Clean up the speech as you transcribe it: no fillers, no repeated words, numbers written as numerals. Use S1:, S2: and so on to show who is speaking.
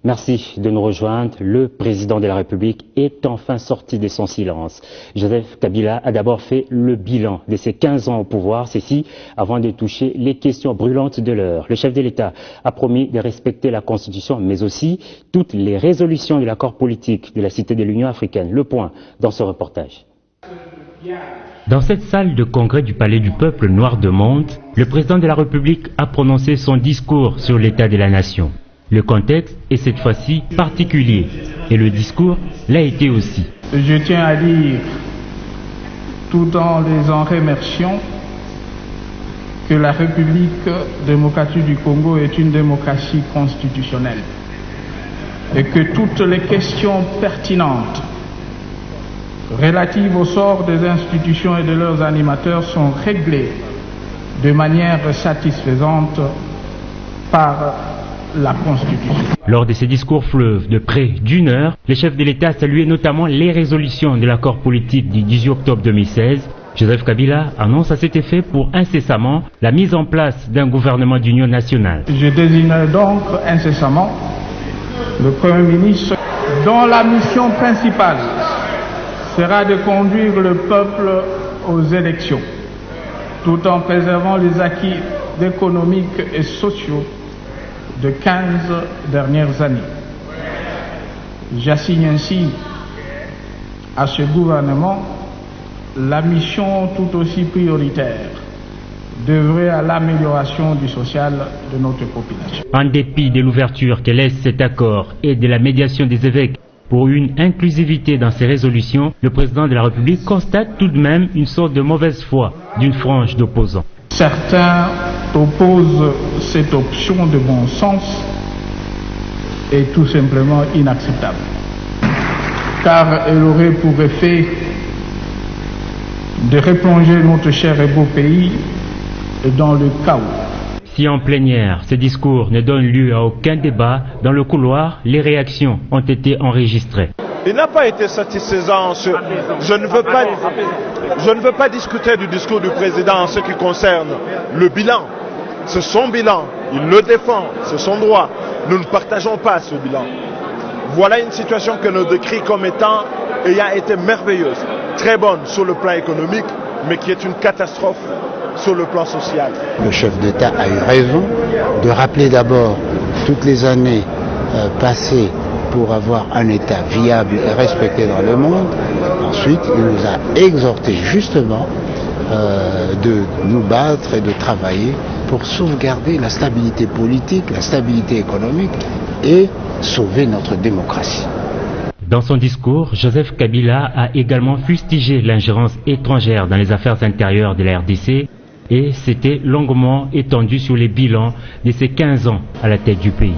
S1: Merci de nous rejoindre. Le président de la République est enfin sorti de son silence. Joseph Kabila a d'abord fait le bilan de ses 15 ans au pouvoir, ceci avant de toucher les questions brûlantes de l'heure. Le chef de l'État a promis de respecter la Constitution, mais aussi toutes les résolutions de l'accord politique de la Cité de l'Union africaine. Le point dans ce reportage. Dans cette salle de congrès du Palais du Peuple Noir de Monde, le président de la République a prononcé son discours sur l'état de la nation. Le contexte est cette fois-ci particulier et le discours l'a été aussi.
S2: Je tiens à dire, tout en les en remerciant, que la République démocratique du Congo est une démocratie constitutionnelle et que toutes les questions pertinentes relatives au sort des institutions et de leurs animateurs sont réglées de manière satisfaisante par la Constitution.
S1: Lors de ces discours fleuves de près d'une heure, le chef de l'État a salué notamment les résolutions de l'accord politique du 18 octobre 2016. Joseph Kabila annonce à cet effet pour incessamment la mise en place d'un gouvernement d'union nationale.
S2: Je désignerai donc incessamment le Premier ministre dont la mission principale sera de conduire le peuple aux élections, tout en préservant les acquis économiques et sociaux de 15 dernières années. J'assigne ainsi à ce gouvernement la mission tout aussi prioritaire d'œuvrer à l'amélioration du social de notre population.
S1: En dépit de l'ouverture que laisse cet accord et de la médiation des évêques pour une inclusivité dans ces résolutions, le président de la République constate tout de même une sorte de mauvaise foi d'une frange d'opposants.
S2: Certains opposent cette option de bon sens et tout simplement inacceptable, car elle aurait pour effet de replonger notre cher et beau pays dans le chaos.
S1: Si en plénière, ce discours ne donne lieu à aucun débat, dans le couloir, les réactions ont été enregistrées.
S3: Il n'a pas été satisfaisant. Je ne veux pas discuter du discours du président en ce qui concerne le bilan. C'est son bilan, il le défend, c'est son droit. Nous ne partageons pas ce bilan. Voilà une situation que nous décrit comme étant ayant été merveilleuse, très bonne sur le plan économique, mais qui est une catastrophe sur le plan social.
S4: Le chef d'État a eu raison de rappeler d'abord toutes les années passées pour avoir un État viable et respecté dans le monde. Ensuite, il nous a exhorté justement de nous battre et de travailler pour sauvegarder la stabilité politique, la stabilité économique et sauver notre démocratie.
S1: Dans son discours, Joseph Kabila a également fustigé l'ingérence étrangère dans les affaires intérieures de la RDC et s'était longuement étendu sur les bilans de ses 15 ans à la tête du pays.